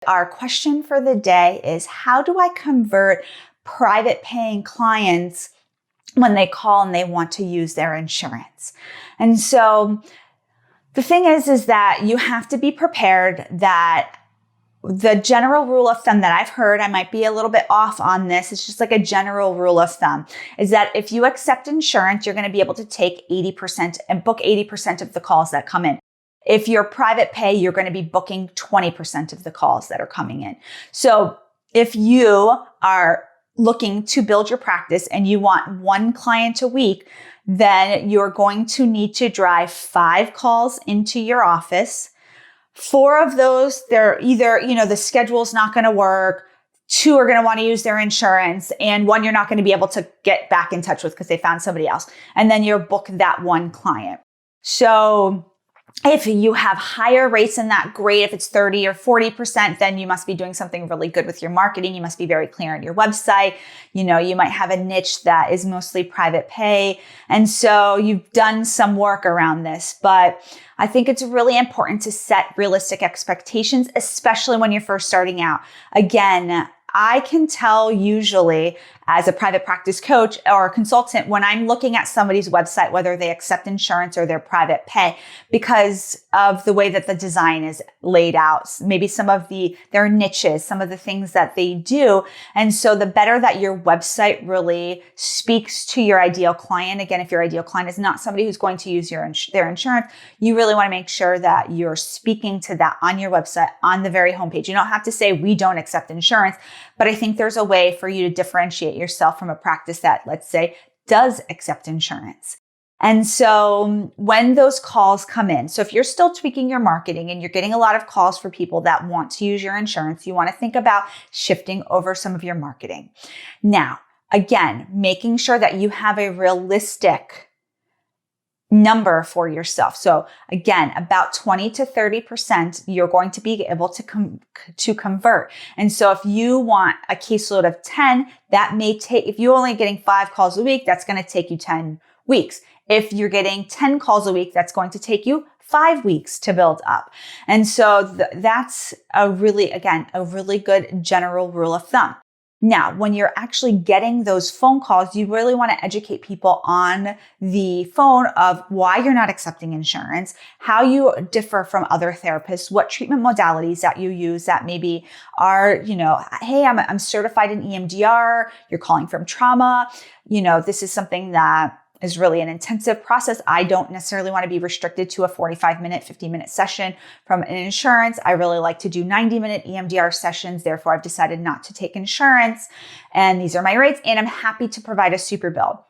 Our question for the day is, how do I convert private paying clients when they call and they want to use their insurance? And so the thing is that you have to be prepared that the general rule of thumb that I've heard, I might be a little bit off on this, it's just like a general rule of thumb, is that if you accept insurance, you're going to be able to take 80% and book 80% of the calls that come in. If you're private pay, you're going to be booking 20% of the calls that are coming in. So if you are looking to build your practice and you want one client a week, then you're going to need to drive 5 calls into your office. 4 of those, they're either, the schedule's not going to work. 2 are going to want to use their insurance, and 1 you're not going to be able to get back in touch with because they found somebody else. And then you'll book that 1 client. So if you have higher rates than that, great. If it's 30 or 40%, then you must be doing something really good with your marketing. You must be very clear on your website. You might have a niche that is mostly private pay. And so you've done some work around this, but I think it's really important to set realistic expectations, especially when you're first starting out. Again, I can tell usually as a private practice coach or a consultant when I'm looking at somebody's website, whether they accept insurance or they're private pay, because of the way that the design is laid out, maybe some of their niches, some of the things that they do. And so the better that your website really speaks to your ideal client. Again, if your ideal client is not somebody who's going to use their insurance, you really want to make sure that you're speaking to that on your website, on the very homepage. You don't have to say, we don't accept insurance, but I think there's a way for you to differentiate yourself from a practice that, let's say, does accept insurance. And so when those calls come in, so if you're still tweaking your marketing and you're getting a lot of calls for people that want to use your insurance, you want to think about shifting over some of your marketing. Now, again, making sure that you have a realistic number for yourself. So again, about 20 to 30% you're going to be able to convert. And so if you want a caseload of 10, that may take, if you're only getting 5 calls a week, that's going to take you 10 weeks. If you're getting 10 calls a week, that's going to take you 5 weeks to build up. And so that's a really good general rule of thumb. Now, when you're actually getting those phone calls, you really want to educate people on the phone of why you're not accepting insurance, how you differ from other therapists, what treatment modalities that you use that maybe are, hey, I'm certified in EMDR, you're calling from trauma, this is something that is really an intensive process. I don't necessarily want to be restricted to a 45-minute, 50-minute session from an insurance. I really like to do 90-minute EMDR sessions. Therefore, I've decided not to take insurance. And these are my rates. And I'm happy to provide a super bill.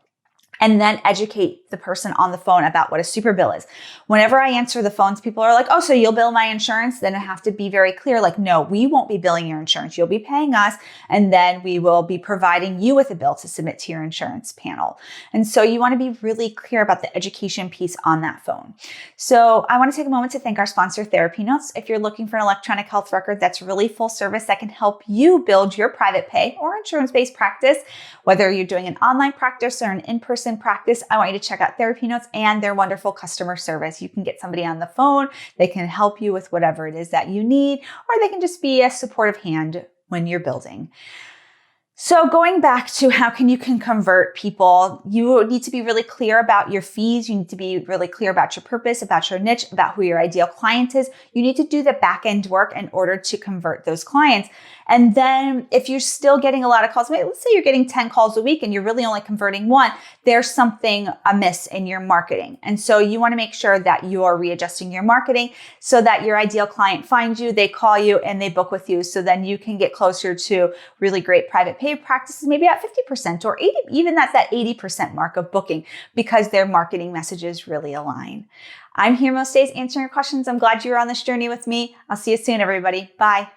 And then educate the person on the phone about what a super bill is. Whenever I answer the phones, people are like, oh, so you'll bill my insurance? Then I have to be very clear, like, no, we won't be billing your insurance. You'll be paying us, and then we will be providing you with a bill to submit to your insurance panel. And so you want to be really clear about the education piece on that phone. So I want to take a moment to thank our sponsor, TherapyNotes. If you're looking for an electronic health record that's really full service that can help you build your private pay or insurance-based practice, whether you're doing an online practice or an in-person practice, I want you to check out TherapyNotes and their wonderful customer service. You can get somebody on the phone. They can help you with whatever it is that you need, or they can just be a supportive hand when you're building. So going back to how you can convert people, you need to be really clear about your fees. You need to be really clear about your purpose, about your niche, about who your ideal client is. You need to do the back end work in order to convert those clients. And then if you're still getting a lot of calls, let's say you're getting 10 calls a week and you're really only converting 1, there's something amiss in your marketing. And so you want to make sure that you're readjusting your marketing so that your ideal client finds you, they call you, and they book with you. So then you can get closer to really great private pay practices, maybe at 50% or 80, even at that 80% mark of booking, because their marketing messages really align. I'm here most days answering your questions. I'm glad you were on this journey with me. I'll see you soon, everybody. Bye.